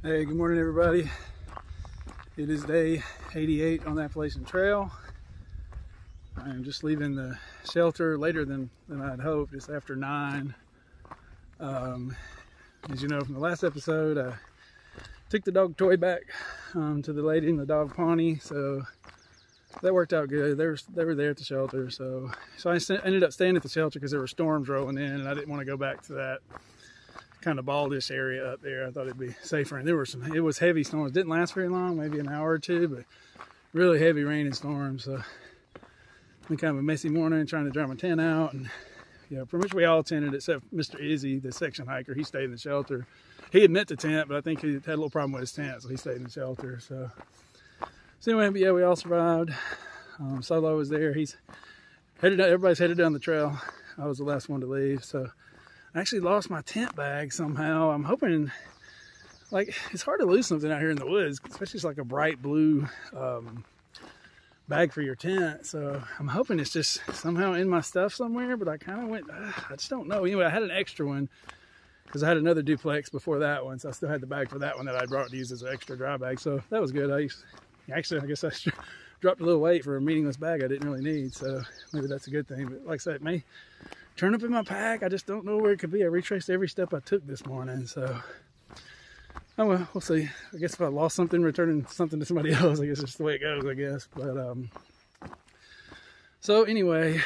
Hey, good morning everybody. It is day 88 on the Appalachian Trail. I am just leaving the shelter later than I'd hoped. It's after 9. As you know from the last episode, I took the dog toy back to the lady in the dog Pawnee, so that worked out good. They were there at the shelter, so I ended up staying at the shelter because there were storms rolling in, and I didn't want to go back to that kind of baldish area up there. I thought it'd be safer, and it was heavy storms. Didn't last very long, maybe an hour or two, but really heavy rain and storms. So it's been kind of a messy morning trying to dry my tent out, and yeah, pretty much we all tented except Mr. Izzy, the section hiker. He stayed in the shelter. He had meant to tent, but I think he had a little problem with his tent, so he stayed in the shelter. So anyway, but yeah, we all survived. Solo was there. He's headed. Everybody's headed down the trail. I was the last one to leave, so I actually lost my tent bag somehow. I'm hoping, like, it's hard to lose something out here in the woods, especially it's like a bright blue bag for your tent. So I'm hoping it's just somehow in my stuff somewhere, but I kind of went, I just don't know. Anyway, I had an extra one because I had another duplex before that one, so I still had the bag for that one that I brought to use as an extra dry bag. So that was good. I guess I dropped a little weight for a meaningless bag I didn't really need, so maybe that's a good thing. But like I said, it may turn up in my pack. I just don't know where it could be. I retraced every step I took this morning, so oh well, we'll see. I guess if I lost something, returning something to somebody else, I guess it's the way it goes, I guess. But so anyway,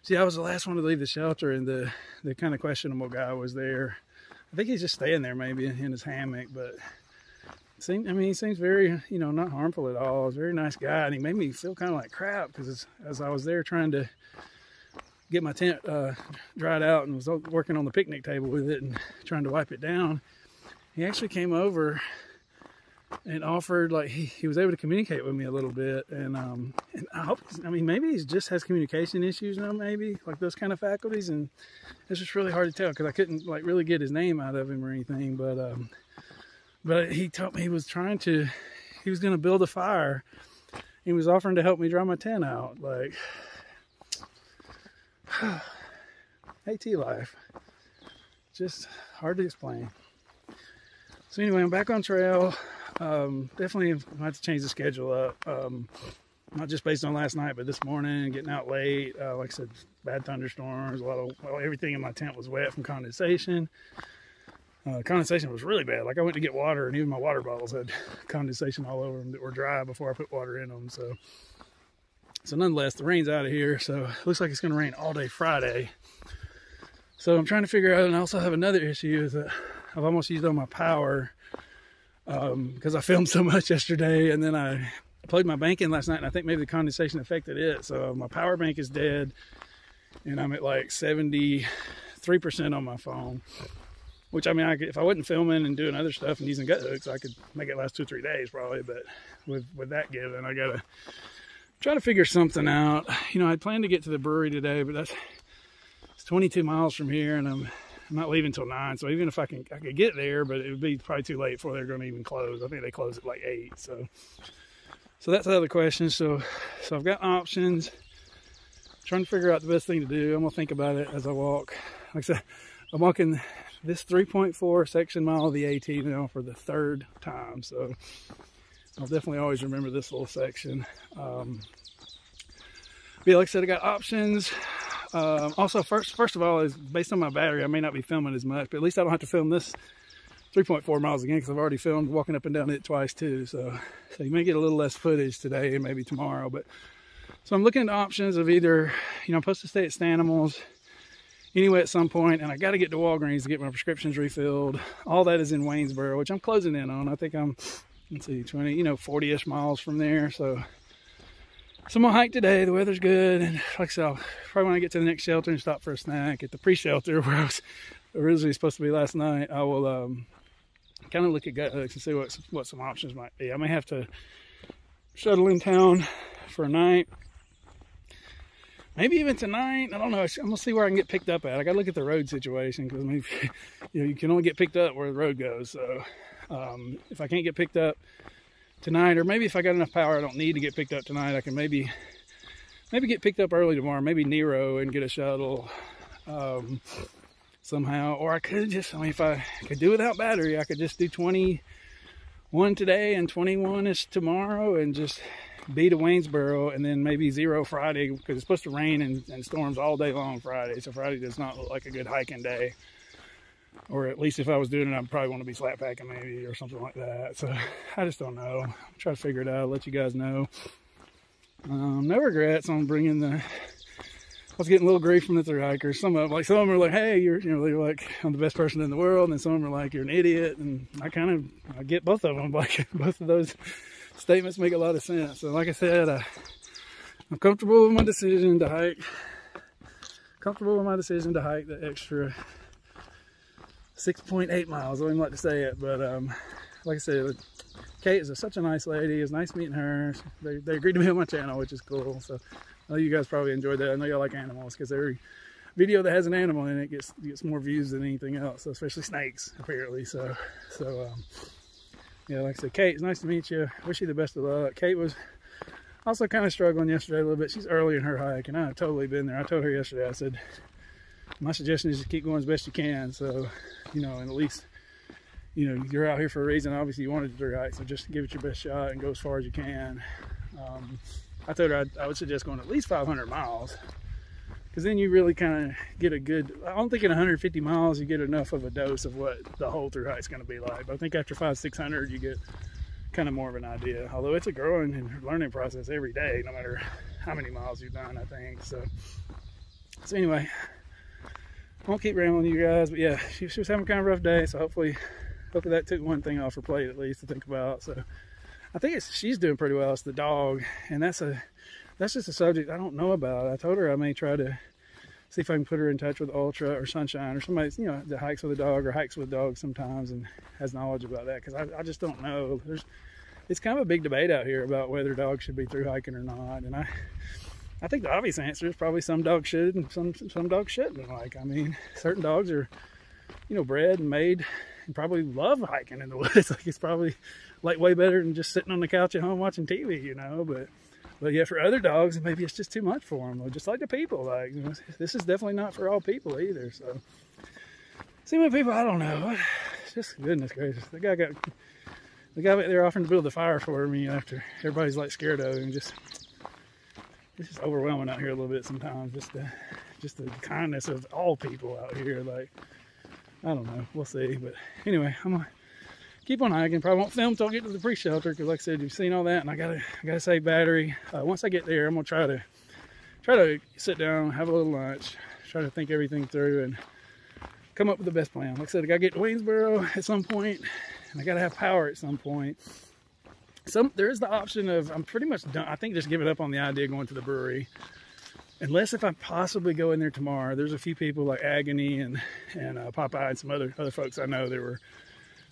see, I was the last one to leave the shelter, and the kind of questionable guy was there. I think he's just staying there maybe in his hammock, but he seems very, not harmful at all. He's a very nice guy, and he made me feel kind of like crap because as I was there trying to get my tent dried out and was working on the picnic table with it and trying to wipe it down, he actually came over and offered, like, he was able to communicate with me a little bit, and I hope, maybe he just has communication issues now, maybe like those kind of faculties, and it's just really hard to tell because I couldn't like really get his name out of him or anything, but he told me he was going to build a fire. He was offering to help me dry my tent out. Like, AT life. Just hard to explain. So anyway, I'm back on trail. Definitely I have to change the schedule up. Not just based on last night, but this morning, getting out late. Like I said, bad thunderstorms. Everything in my tent was wet from condensation. Condensation was really bad. Like, I went to get water, and even my water bottles had condensation all over them that were dry before I put water in them. So nonetheless, the rain's out of here. So it looks like it's going to rain all day Friday. So I'm trying to figure out, and I also have another issue, is that I've almost used all my power because I filmed so much yesterday, and then I plugged my bank in last night, and I think maybe the condensation affected it. So my power bank is dead, and I'm at like 73% on my phone. Which, if I wasn't filming and doing other stuff and using gut hooks, I could make it last 2 or 3 days probably. But with that given, I gotta try to figure something out. I'd planned to get to the brewery today, but it's 22 miles from here, and I'm not leaving till 9. So even if I could get there, but it would be probably too late before they're going to even close. I think they close at like 8. So that's the other question. So I've got options. Trying to figure out the best thing to do. I'm gonna think about it as I walk. Like I said, I'm walking this 3.4 section mile of the AT now for the 3rd time, so I'll definitely always remember this little section. But like I said, I got options. Also, first of all, is based on my battery, I may not be filming as much, but at least I don't have to film this 3.4 miles again because I've already filmed walking up and down it twice too. So you may get a little less footage today and maybe tomorrow. But so I'm looking at options of either, I'm supposed to stay at Stanimals anyway at some point, and I got to get to Walgreens to get my prescriptions refilled. All that is in Waynesboro, which I'm closing in on. I think I'm, 40-ish miles from there. So I'm gonna hike today. The weather's good, and like I said, I'll probably when I get to the next shelter and stop for a snack at the pre-shelter where I was originally supposed to be last night. I will kind of look at gut hooks and see what some options might be. I may have to shuttle in town for a night. Maybe even tonight. I don't know. I'm gonna see where I can get picked up at. I gotta look at the road situation because you can only get picked up where the road goes. So if I can't get picked up tonight, or maybe if I got enough power I don't need to get picked up tonight, I can maybe get picked up early tomorrow. Maybe Nero and get a shuttle. somehow, or I could just, I mean, if I could do without battery, I could just do 21 today and 21-ish tomorrow and just be to Waynesboro, and then maybe 0 Friday, because it's supposed to rain and storms all day long Friday. So Friday does not look like a good hiking day. Or at least if I was doing it, I'd probably want to be flat packing maybe or something like that. So I just don't know. I'll try to figure it out, let you guys know. No regrets on bringing the... I was getting a little grief from the thru hikers. Some of them were like, hey, you're, you know, they're like, I'm the best person in the world. And some of them are like, you're an idiot. And I get both of them. Like, both of those statements make a lot of sense. So like I said, I'm comfortable with my decision to hike. The extra 6.8 miles. I don't even like to say it, but like I said, Kate is such a nice lady. It was nice meeting her. They agreed to be on my channel, which is cool. So I know you guys probably enjoyed that. I know y'all like animals, because every video that has an animal in it gets more views than anything else, so especially snakes, apparently. So yeah, like I said, Kate, it's nice to meet you. Wish you the best of luck. Kate was also kind of struggling yesterday a little bit. She's early in her hike, and I've totally been there. I told her yesterday, I said, my suggestion is to keep going as best you can. So, you know, and at least, you know, you're out here for a reason. Obviously, you wanted to do hike, so just give it your best shot and go as far as you can. I told her I would suggest going at least 500 miles, because then you really kind of get a good, I don't think in 150 miles you get enough of a dose of what the whole through hike is going to be like. But I think after 500-600 you get kind of more of an idea, although it's a growing and learning process every day, no matter how many miles you've done, I think. So anyway, I won't keep rambling you guys, but yeah, she was having kind of a rough day, so hopefully that took one thing off her plate at least to think about. So I think she's doing pretty well. It's the dog, and that's just a subject I don't know about. I told her I may try to see if I can put her in touch with Ultra or Sunshine or somebody, you know, that hikes with a dog or hikes with dogs sometimes and has knowledge about that, because I just don't know. It's kind of a big debate out here about whether dogs should be through hiking or not, and I think the obvious answer is probably some dogs should and some dogs shouldn't. Like, I mean, certain dogs are, you know, bred and made and probably love hiking in the woods. Like, it's probably like way better than just sitting on the couch at home watching TV, you know. But yeah, for other dogs, maybe it's just too much for them. Just like the people, like, you know, this is definitely not for all people either. So, see what people, I don't know. Just goodness gracious, the guy back there offering to build the fire for me after everybody's like scared of him. It's just overwhelming out here a little bit sometimes. Just the kindness of all people out here. Like, I don't know, we'll see. But anyway, I'm gonna keep on hiking. Probably won't film until I get to the pre-shelter, because like I said, you've seen all that, and I gotta save battery. Once I get there, I'm gonna try to sit down, have a little lunch, try to think everything through, and come up with the best plan. Like I said, I gotta get to Waynesboro at some point, and I gotta have power at some point. There is the option of, I'm pretty much done. I think just giving up on the idea of going to the brewery, unless if I possibly go in there tomorrow. There's a few people like Agony and Popeye and some other folks I know that were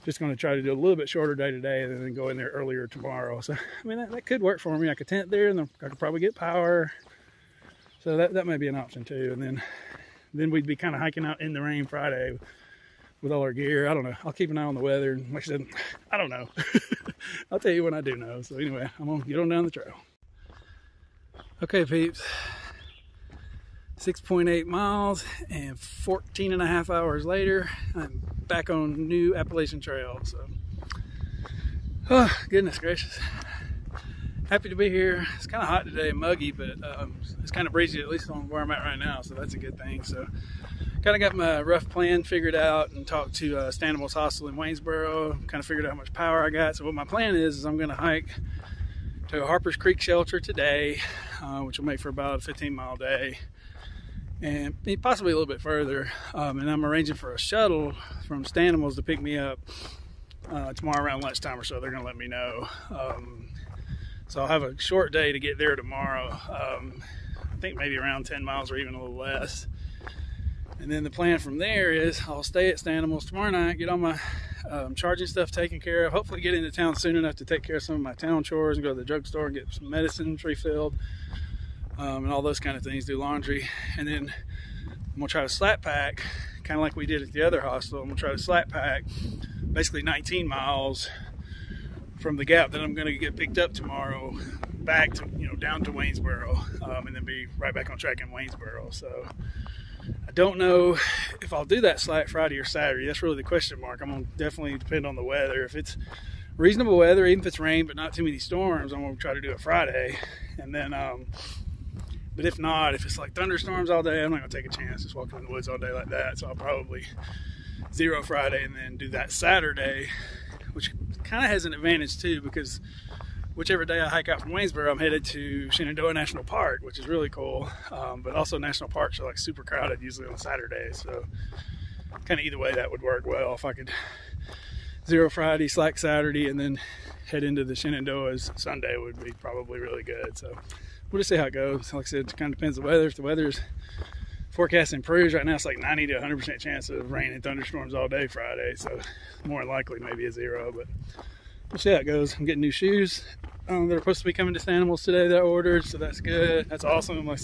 just going to try to do a little bit shorter day today and then go in there earlier tomorrow. So I mean, that could work for me. I could tent there, and I could probably get power. So that may be an option too. And then we'd be kind of hiking out in the rain Friday with all our gear. I don't know. I'll keep an eye on the weather. And like I said, I don't know. I'll tell you when I do know. So anyway, I'm gonna get on down the trail. Okay, peeps. 6.8 miles and 14.5 hours later, I'm back on new Appalachian Trail. So, oh, goodness gracious. Happy to be here. It's kind of hot today, muggy, but it's kind of breezy, at least on where I'm at right now, so that's a good thing. So, kind of got my rough plan figured out and talked to Stanimals Hostel in Waynesboro. Kind of figured out how much power I got. So what my plan is I'm going to hike to Harper's Creek Shelter today, which will make for about a 15-mile day, and possibly a little bit further. And I'm arranging for a shuttle from Stanimals to pick me up tomorrow around lunchtime or so. They're going to let me know. So I'll have a short day to get there tomorrow. I think maybe around 10 miles or even a little less. And then the plan from there is I'll stay at Stanimals tomorrow night, get all my charging stuff taken care of, hopefully get into town soon enough to take care of some of my town chores and go to the drugstore and get some medicine refilled, and all those kind of things, do laundry. And then I'm gonna try to slap pack, kind of like we did at the other hostel. I'm gonna try to slap pack basically 19 miles from the gap that I'm gonna get picked up tomorrow back to, down to Waynesboro, and then be right back on track in Waynesboro. So I don't know if I'll do that Slack Friday or Saturday. That's really the question mark. I'm going to definitely depend on the weather. If it's reasonable weather, even if it's rain but not too many storms, I'm going to try to do it Friday. And then, but if not, if it's like thunderstorms all day, I'm not going to take a chance just walking in the woods all day like that. So I'll probably zero Friday and then do that Saturday, which kind of has an advantage too, because whichever day I hike out from Waynesboro, I'm headed to Shenandoah National Park, which is really cool. But also national parks are like super crowded usually on Saturdays. So kind of either way that would work well. If I could zero Friday, slack Saturday, and then head into the Shenandoahs Sunday would be probably really good. So we'll just see how it goes. Like I said, it kind of depends on the weather. If the weather's forecast improves, right now it's like 90 to 100% chance of rain and thunderstorms all day Friday. So more likely maybe a zero, but we'll see how it goes. I'm getting new shoes. They're supposed to be coming to Sanimals today that I ordered, so that's good. That's awesome. Like,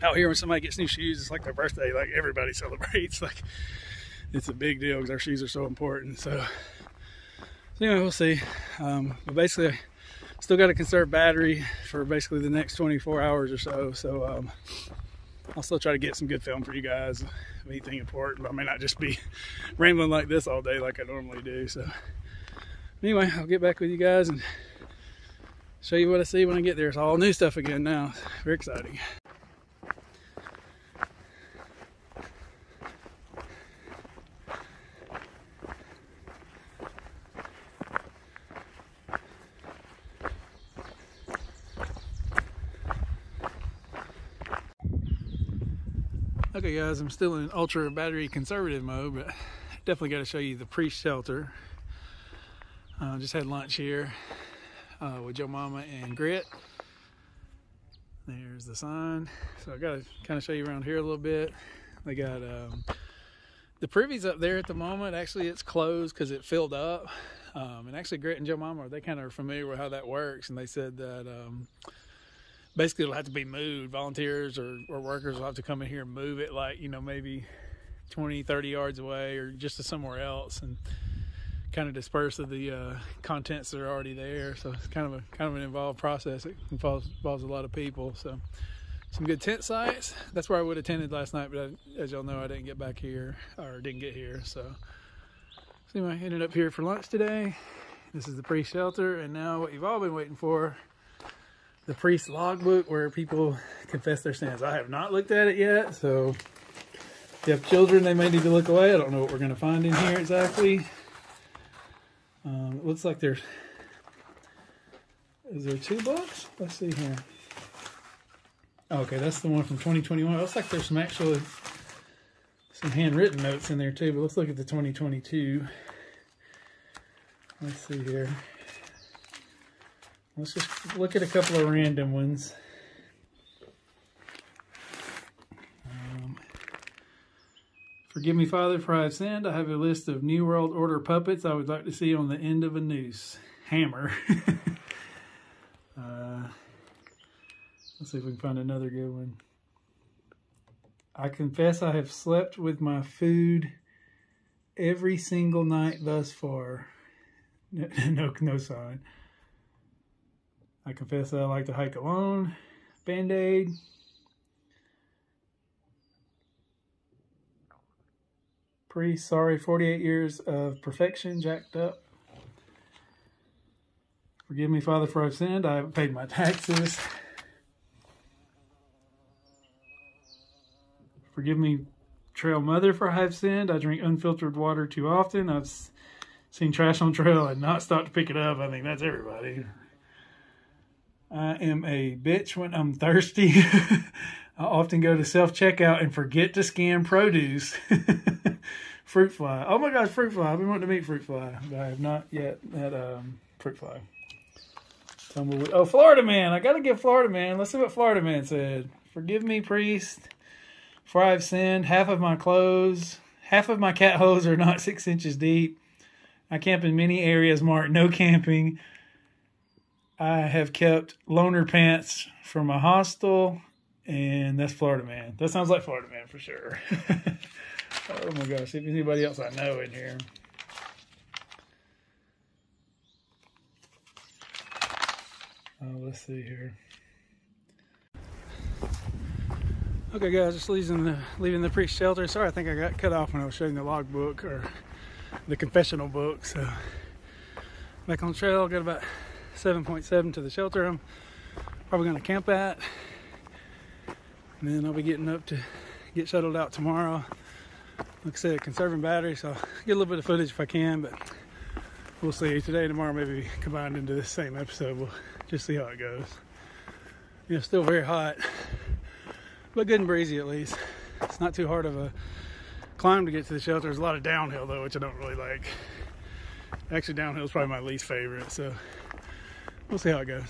out here when somebody gets new shoes, it's like their birthday. Like everybody celebrates. Like it's a big deal because our shoes are so important. So anyway, we'll see. But basically, I still got to conserve battery for basically the next 24 hours or so. So I'll still try to get some good film for you guys. Anything important, but I may not just be rambling like this all day like I normally do. So anyway, I'll get back with you guys and show you what I see when I get there. It's all new stuff again now. Very exciting. Okay guys, I'm still in ultra battery conservative mode, but definitely got to show you the pre-shelter. Just had lunch here with Joe Mama and Grit. There's the sign. So I got to kind of show you around here a little bit. They got the privy's up there at the moment. Actually, it's closed because it filled up. And actually, Grit and Joe Mama, they kind of are familiar with how that works, and they said that basically it'll have to be moved. Volunteers or workers will have to come in here and move it, like, you know, maybe 20, 30 yards away or just to somewhere else, and kind of disperse of the contents that are already there. So it's kind of an involved process. It involves a lot of people. So some good tent sites. That's where I would have tended last night, but as y'all know, I didn't get back here, or didn't get here. So anyway, I ended up here for lunch today. This is the pre-shelter, and now what you've all been waiting for, the priest logbook where people confess their sins. I have not looked at it yet, so if you have children, they may need to look away. I don't know what we're going to find in here exactly. It looks like is there 2 books? Let's see here. Oh, okay, that's the one from 2021. It looks like there's some handwritten notes in there too, but let's look at the 2022. Let's see here. Let's just look at a couple of random ones. Forgive me, Father, for I have sinned. I have a list of New World Order puppets I would like to see on the end of a noose. Hammer. Let's see if we can find another good one. I confess I have slept with my food every single night thus far. No sign. I confess that I like to hike alone. Band-Aid. Priest, sorry, 48 years of perfection jacked up. Forgive me, Father, for I've sinned. I haven't paid my taxes. Forgive me, Trail Mother, for I have sinned. I drink unfiltered water too often. I've seen trash on trail and not stopped to pick it up. I think that's everybody. I am a bitch when I'm thirsty. I often go to self-checkout and forget to scan produce. Fruit fly. Oh my gosh, fruit fly. I've been wanting to meet fruit fly, but I have not yet met fruit fly. Tumbleweed. Oh, Florida Man. I got to give Florida Man. Let's see what Florida Man said. Forgive me, priest, for I have sinned. Half of my cat holes are not 6 inches deep. I camp in many areas marked no camping. I have kept loaner pants from a hostel, and that's Florida Man. That sounds like Florida Man for sure. Oh my gosh, if anybody else I know in here. Let's see here. Okay guys, just leaving the pre-shelter. Sorry, I think I got cut off when I was showing the logbook or the confessional book. So back on the trail, got about 7.7 to the shelter I'm probably gonna camp at. And then I'll be getting up to get shuttled out tomorrow. Like I said, conserving battery, so I'll get a little bit of footage if I can, but we'll see. Today and tomorrow maybe combined into the same episode. We'll just see how it goes. You know, still very hot, but good and breezy at least. It's not too hard of a climb to get to the shelter. There's a lot of downhill though, which I don't really like. Actually, downhill is probably my least favorite, so we'll see how it goes.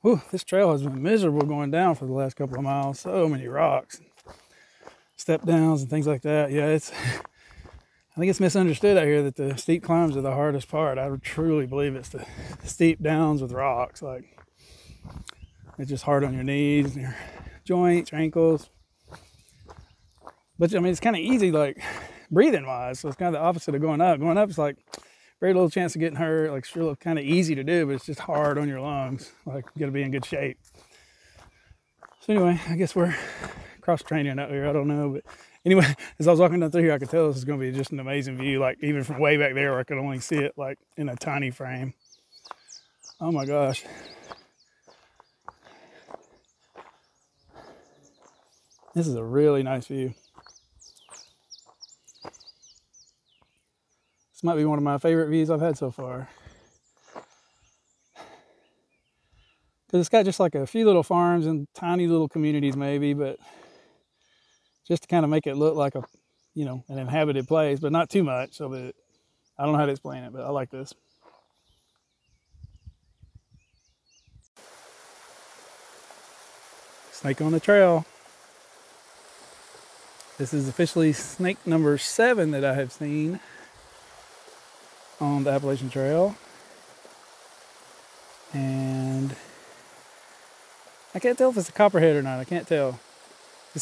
Whew, this trail has been miserable going down for the last couple of miles. So many rocks, step downs and things like that. Yeah, I think it's misunderstood out here that the steep climbs are the hardest part. I truly believe it's the steep downs with rocks. Like, it's just hard on your knees and your joints, your ankles. But I mean, it's kind of easy, like breathing wise. So it's kind of the opposite of going up. Going up, it's like very little chance of getting hurt. Like, it's really kind of easy to do, but it's just hard on your lungs. Like, you gotta be in good shape. So anyway, I guess we're cross training out here. I don't know, but anyway, as I was walking down through here, I could tell this is gonna be just an amazing view. Like, even from way back there, where I could only see it like in a tiny frame. Oh my gosh. This is a really nice view. This might be one of my favorite views I've had so far. Because it's got just like a few little farms and tiny little communities maybe, but just to kind of make it look like a, you know, an inhabited place, but not too much. So that, I don't know how to explain it, but I like this. Snake on the trail. This is officially snake number 7 that I have seen on the Appalachian Trail. And I can't tell if it's a copperhead or not. I can't tell. It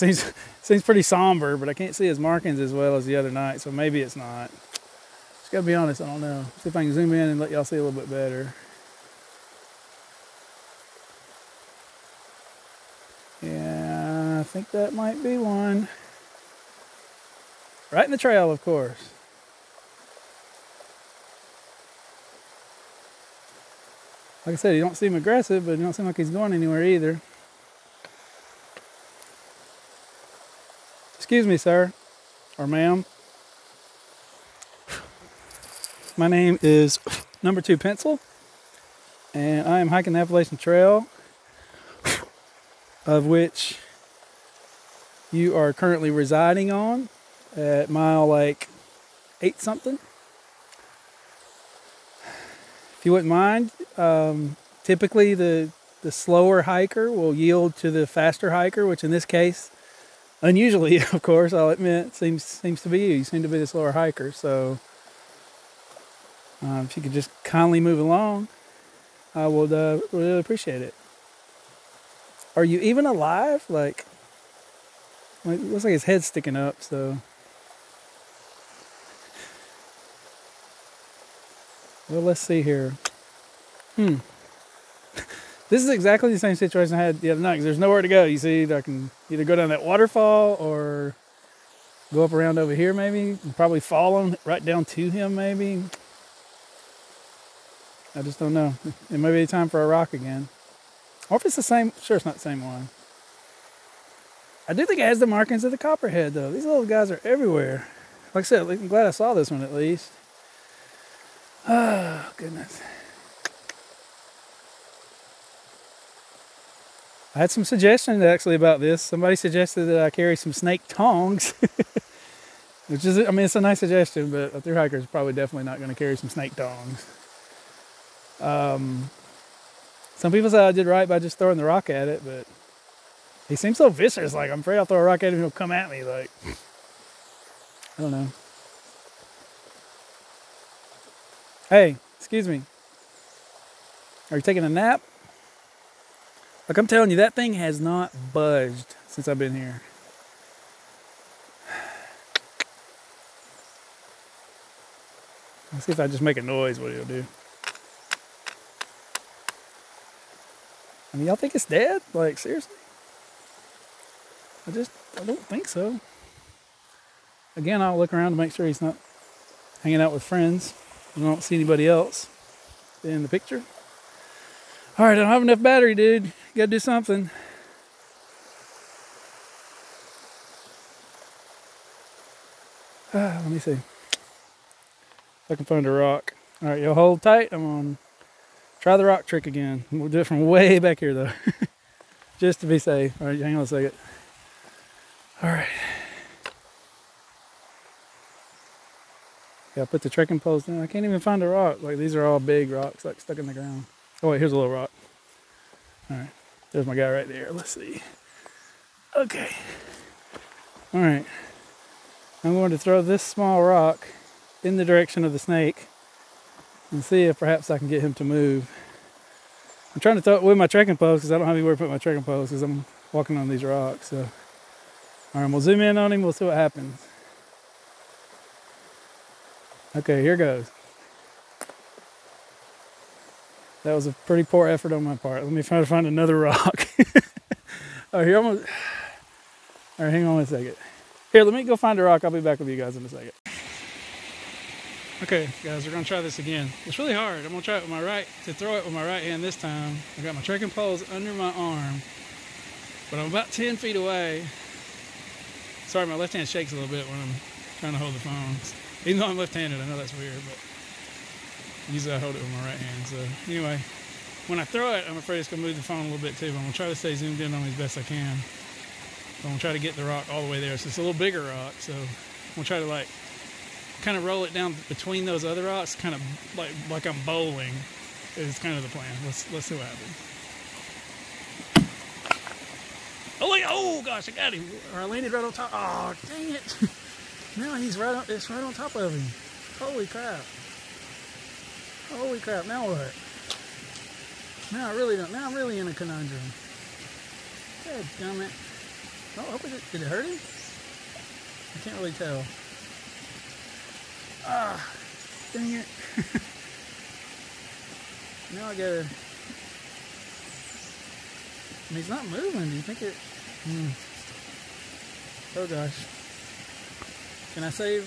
seems pretty somber, but I can't see his markings as well as the other night, so maybe it's not. Just gotta be honest, I don't know. See if I can zoom in and let y'all see a little bit better. Yeah, I think that might be one. Right in the trail, of course. Like I said, he don't seem aggressive, but he don't seem like he's going anywhere either. Excuse me, sir, or ma'am. My name is Number 2 Pencil, and I am hiking the Appalachian Trail, of which you are currently residing on at mile like 8 something. If you wouldn't mind, typically the slower hiker will yield to the faster hiker, which in this case, unusually, of course, I'll admit, seems to be you. You seem to be the slower hiker. So if you could just kindly move along, I would really appreciate it. Are you even alive? Like it looks like his head's sticking up, so. Well, let's see here. This is exactly the same situation I had the other night, because there's nowhere to go. You see, I can either go down that waterfall or go up around over here maybe, and probably fall on right down to him maybe. I just don't know. It may be time for a rock again. Or if it's the same, sure it's not the same one. I do think it has the markings of the copperhead though. These little guys are everywhere. Like I said, I'm glad I saw this one at least. Oh, goodness. I had some suggestions actually about this. Somebody suggested that I carry some snake tongs. Which is, I mean, it's a nice suggestion, but a thru hiker is probably definitely not going to carry some snake tongs. Some people say I did right by just throwing the rock at it, but he seems so vicious. Like, I'm afraid I'll throw a rock at him and he'll come at me. Like, I don't know. Hey, excuse me. Are you taking a nap? Like I'm telling you, that thing has not budged since I've been here. Let's see if I just make a noise, what it'll do. I mean, y'all think it's dead? Like, seriously? I don't think so. Again, I'll look around to make sure he's not hanging out with friends. I don't see anybody else in the picture. All right, I don't have enough battery, dude. You gotta do something. Let me see. If I can find a rock. All right, y'all hold tight. I'm gonna try the rock trick again. We'll do it from way back here, though. Just to be safe. All right, hang on a second. All right. Yeah, put the trekking poles down. I can't even find a rock. Like, these are all big rocks, like, stuck in the ground. Oh, wait, here's a little rock. All right. There's my guy right there. Let's see. Okay. All right. I'm going to throw this small rock in the direction of the snake and see if perhaps I can get him to move. I'm trying to throw it with my trekking poles because I don't have anywhere to put my trekking poles because I'm walking on these rocks. So, all right, we'll zoom in on him. We'll see what happens. Okay, here goes. That was a pretty poor effort on my part. Let me try to find another rock. Oh, here, all right, hang on a second. Here, let me go find a rock. I'll be back with you guys in a second. Okay, guys, we're gonna try this again. It's really hard. I'm gonna try it with my right, to throw it with my right hand this time. I got my trekking poles under my arm, but I'm about 10 feet away. Sorry, my left hand shakes a little bit when I'm trying to hold the phone. Even though I'm left-handed, I know that's weird, but usually I hold it with my right hand. So anyway, when I throw it, I'm afraid it's gonna move the phone a little bit too, but I'm gonna try to stay zoomed in on it as best I can. I'm gonna try to get the rock all the way there. So it's a little bigger rock, so I'm gonna try to like kind of roll it down between those other rocks, kind of like I'm bowling. Is kind of the plan. Let's see what happens. Oh wait! Oh gosh, I got him. Or I landed right on top. Oh dang it! Now he's right on. It's right on top of him. Holy crap! Holy crap! Now what? Now I really don't. Now I'm really in a conundrum. God damn it! Oh, I hope did it hurt him? I can't really tell. Ah, dang it! Now I gotta. I mean, he's not moving. Do you think it? Oh gosh. Can I save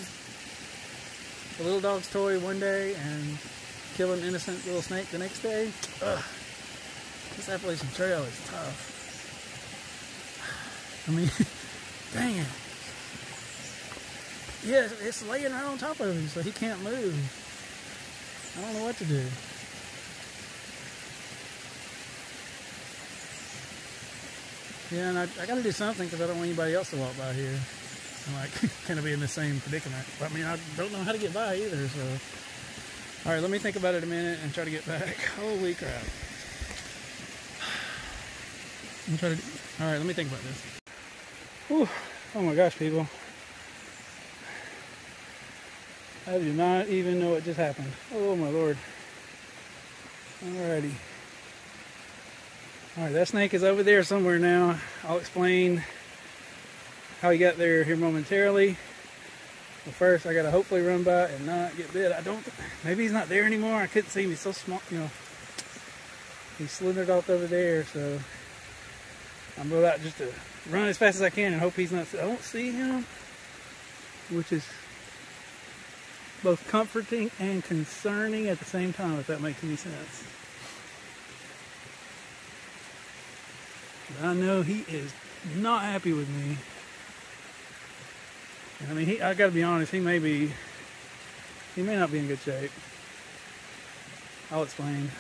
a little dog's toy one day and kill an innocent little snake the next day? Ugh. This Appalachian Trail is tough. I mean, dang it. Yeah, it's laying right on top of him, so he can't move. I don't know what to do. Yeah, and I gotta do something because I don't want anybody else to walk by here. I'm like, kind of be in the same predicament. But, I mean, I don't know how to get by either, so. All right, let me think about it a minute and try to get back. Holy crap. All right, let me think about this. Whew. Oh my gosh, people. I do not even know what just happened. Oh my Lord. Alrighty. Alright, that snake is over there somewhere now. I'll explain how he got there here momentarily. But first, I gotta hopefully run by and not get bit. Maybe he's not there anymore. I couldn't see him. He's so small, you know. He slithered off over there, so I'm about just to run as fast as I can and hope he's not. I don't see him, which is both comforting and concerning at the same time, if that makes any sense. But I know he is not happy with me. I mean, I gotta be honest, he may not be in good shape. I'll explain.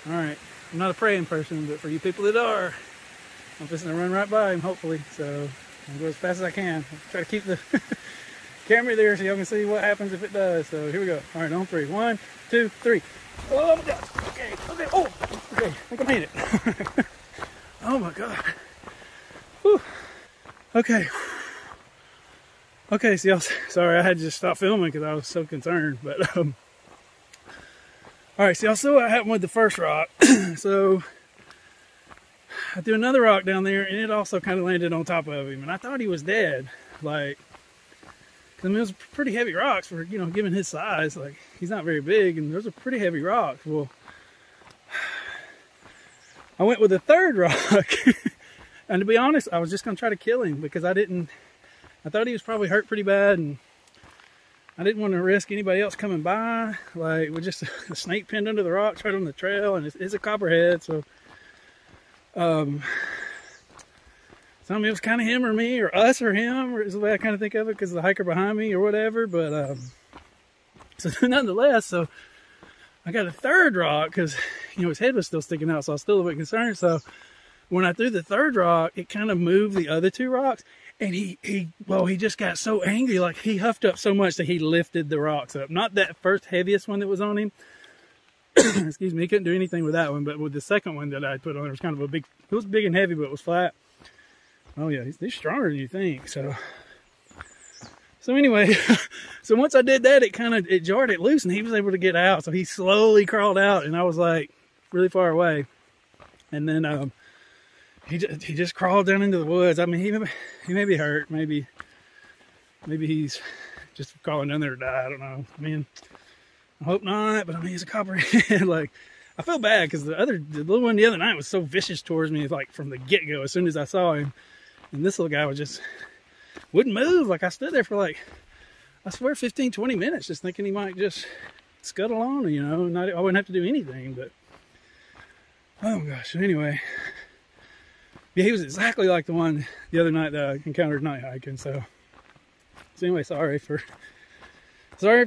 Alright, I'm not a praying person, but for you people that are, I'm just gonna run right by him, hopefully. So I'm gonna go as fast as I can. I'll try to keep the camera there so y'all can see what happens if it does. So here we go. Alright, on three. 1, 2, 3. Oh my God. Okay, oh, okay, I think I made it. Oh my God. Whew. Okay. Okay, see, sorry, I had to just stop filming because I was so concerned. But all right, see, I'll see what happened with the first rock. So I threw another rock down there, and it also kind of landed on top of him, and I thought he was dead. Like, I mean, it was pretty heavy rocks for, you know, given his size. Like, he's not very big, and those are pretty heavy rocks. Well, I went with a third rock, and to be honest, I was just gonna try to kill him because I thought he was probably hurt pretty bad, and I didn't want to risk anybody else coming by. Like, with just a snake pinned under the rocks right on the trail, and it's a copperhead, so it was kind of him or me, or us or him, or is the way I kind of think of it, because of the hiker behind me or whatever. But so nonetheless, so I got a third rock because, you know, his head was still sticking out, so I was still a little bit concerned. So when I threw the third rock, it kind of moved the other two rocks, and he just got so angry. Like, he huffed up so much that he lifted the rocks up. Not that first heaviest one that was on him. Excuse me, he couldn't do anything with that one, but with the second one that I put on, it was kind of it was big and heavy, but it was flat. Oh yeah, he's stronger than you think. So anyway, so once I did that, it jarred it loose, and he was able to get out. So he slowly crawled out, and I was like really far away. And then he just crawled down into the woods. I mean, he may be hurt. Maybe he's just crawling down there to die. I don't know. I mean, I hope not. But I mean, he's a copperhead. Like, I feel bad because the little one the other night was so vicious towards me, like from the get-go. As soon as I saw him. And this little guy wouldn't move. Like, I stood there for like, I swear 15, 20 minutes just thinking he might just scuttle on, you know, and I wouldn't have to do anything. But, oh gosh. So anyway, yeah, he was exactly like the one the other night that I encountered night hiking. So anyway, sorry,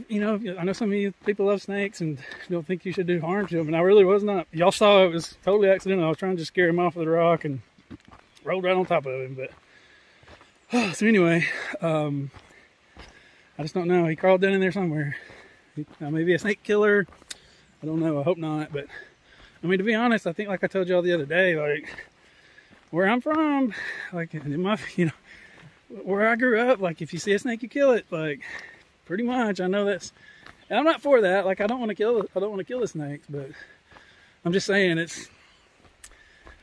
you know, I know some of you people love snakes and don't think you should do harm to them. And I really was not. Y'all saw it was totally accidental. I was trying to just scare him off of the rock and rolled right on top of him. But so anyway, I just don't know. He crawled down in there somewhere. Maybe a snake killer. I don't know. I hope not. But I mean, to be honest, I think, like I told y'all the other day, like where I'm from, like in my, you know, where I grew up, like if you see a snake, you kill it. Like, pretty much. I know that's, and I'm not for that. Like, I don't want to kill the snakes, but I'm just saying it's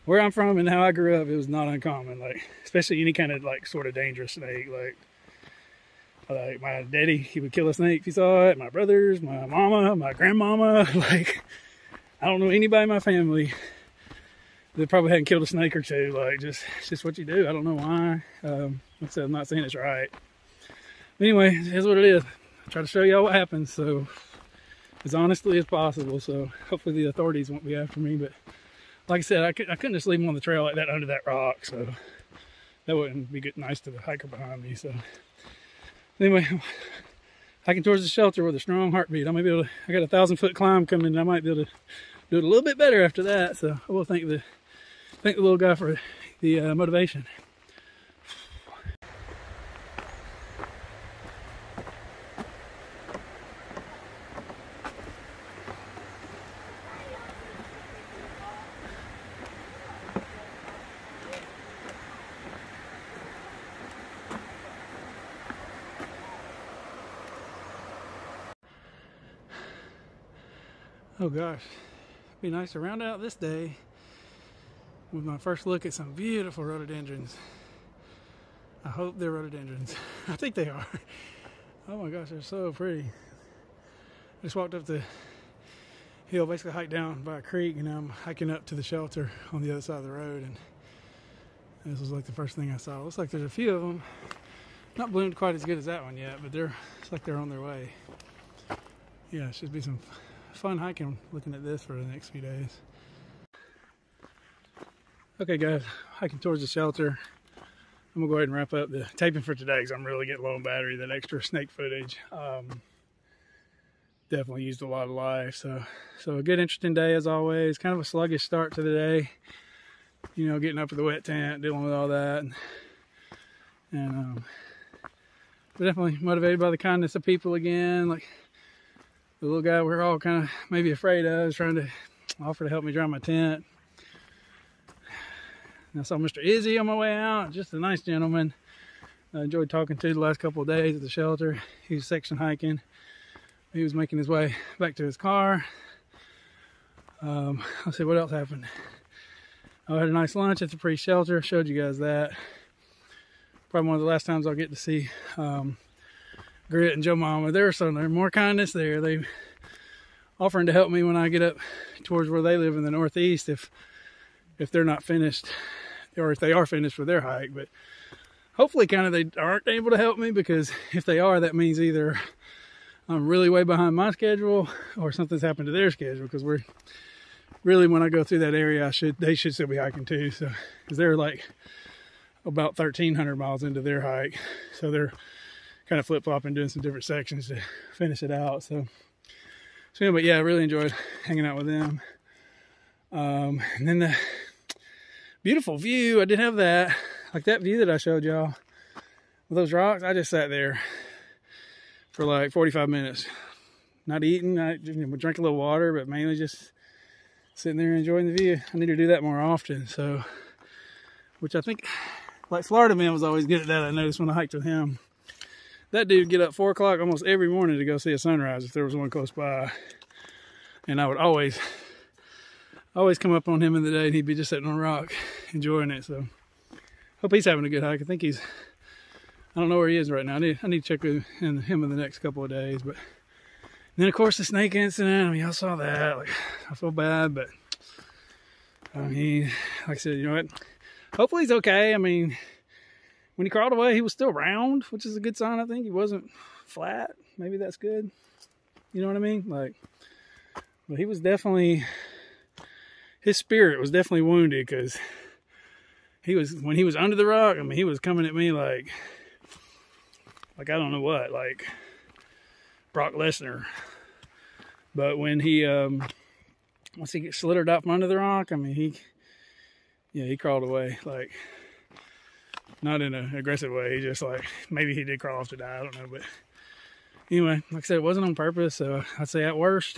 where I'm from and how I grew up. It was not uncommon, like especially any kind of like sort of dangerous snake. Like my daddy, he would kill a snake if he saw it. My brothers, my mama, my grandmama. Like, I don't know anybody in my family that probably hadn't killed a snake or two. Like, it's just what you do. I don't know why. Like I said, I'm not saying it's right. But anyway, here's what it is. I try to show y'all what happens, so as honestly as possible. So hopefully the authorities won't be after me. But like I said, I couldn't just leave him on the trail like that under that rock. So that wouldn't be nice to the hiker behind me. So anyway, hiking towards the shelter with a strong heartbeat. I got a 1,000-foot climb coming. I might be able to do it a little bit better after that. So I will thank the little guy for the motivation. Oh gosh, it'd be nice to round out this day with my first look at some beautiful rhododendrons. I hope they're rhododendrons. I think they are. Oh my gosh, they're so pretty. I just walked up the hill, basically hiked down by a creek, and now I'm hiking up to the shelter on the other side of the road, and this was like the first thing I saw. It looks like there's a few of them. Not bloomed quite as good as that one yet, but it's like they're on their way. Yeah, it should be some fun hiking looking at this for the next few days. Okay guys, hiking towards the shelter. I'm gonna go ahead and wrap up the taping for today because I'm really getting low on battery. That extra snake footage definitely used a lot of life. So a good interesting day as always. Kind of a sluggish start to the day, you know, getting up with the wet tent, dealing with all that, and but definitely motivated by the kindness of people again. Like the little guy we're all kind of maybe afraid of is trying to offer to help me dry my tent. And I saw Mr. Izzy on my way out, just a nice gentleman. I enjoyed talking to the last couple of days at the shelter. He was section hiking. He was making his way back to his car. Let's see what else happened. I had a nice lunch at the pre-shelter. Showed you guys that. Probably one of the last times I'll get to see Grit and Joe Mama. There's more kindness there. They offering to help me when I get up towards where they live in the Northeast if they're not finished, or if they are finished with their hike. But hopefully kind of they aren't able to help me, because if they are, that means either I'm really way behind my schedule or something's happened to their schedule, because we're really, when I go through that area, they should still be hiking too. So, because they're like about 1,300 miles into their hike, so they're kind of flip-flopping, doing some different sections to finish it out. So anyway, yeah, I really enjoyed hanging out with them. And then the beautiful view, I did have that, like that view that I showed y'all with those rocks. I just sat there for like 45 minutes, not eating. I would drink a little water, but mainly just sitting there enjoying the view. I need to do that more often. So, which I think, like Florida Man was always good at that. I noticed when I hiked with him. That dude would get up 4 o'clock almost every morning to go see a sunrise if there was one close by. And I would always come up on him in the day, and he'd be just sitting on a rock enjoying it. So hope he's having a good hike. I think I don't know where he is right now. I need to check with him in the next couple of days. But then of course the snake incident, I mean, y'all saw that. Like, I feel bad, but I mean, like I said, you know what? Hopefully he's okay. I mean, when he crawled away, he was still round, which is a good sign, I think. He wasn't flat. Maybe that's good. You know what I mean? Like, but he was definitely, his spirit was definitely wounded, because when he was under the rock, I mean, he was coming at me like I don't know what, like Brock Lesnar. But when he, once he slithered out from under the rock, I mean, he crawled away, like, not in an aggressive way. He just, like, maybe he did crawl off to die, I don't know. But anyway, like I said, it wasn't on purpose. So I'd say at worst,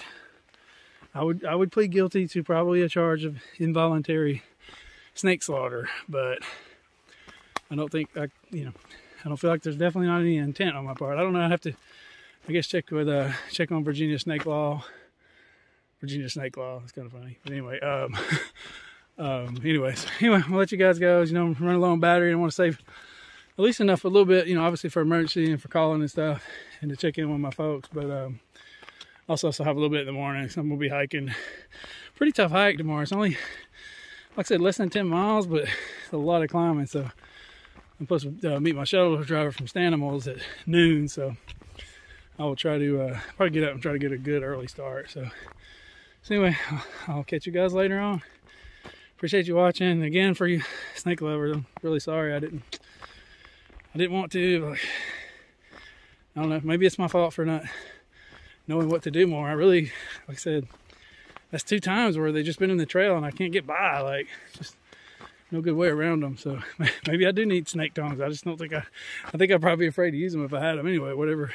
I would plead guilty to probably a charge of involuntary snake slaughter. But I don't think, I don't feel like there's definitely not any intent on my part. I don't know. I'd have to, I guess, check on Virginia snake law. Virginia snake law. It's kind of funny. But anyway, anyway, I'll let you guys go. You know, I'm running low on battery. I want to save at least enough, a little bit, you know, obviously for emergency and for calling and stuff, and to check in with my folks. But also have a little bit in the morning. So I'm gonna be hiking. Pretty tough hike tomorrow. It's only, like I said, less than 10 miles, but it's a lot of climbing. So I'm supposed to meet my shuttle driver from Stanimals at noon. So I will try to probably get up and try to get a good early start. So anyway, I'll catch you guys later on. Appreciate you watching. Again, for you snake lovers, I'm really sorry I didn't want to. But I don't know, maybe it's my fault for not knowing what to do more. I really, like I said, that's 2 times where they've just been in the trail and I can't get by. Like, just no good way around them. So maybe I do need snake tongs. I just don't think I think I'd probably be afraid to use them if I had them anyway, whatever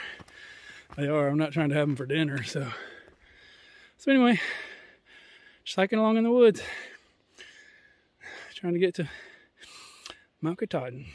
they are. I'm not trying to have them for dinner. So anyway, just hiking along in the woods, trying to get to Mount Katahdin.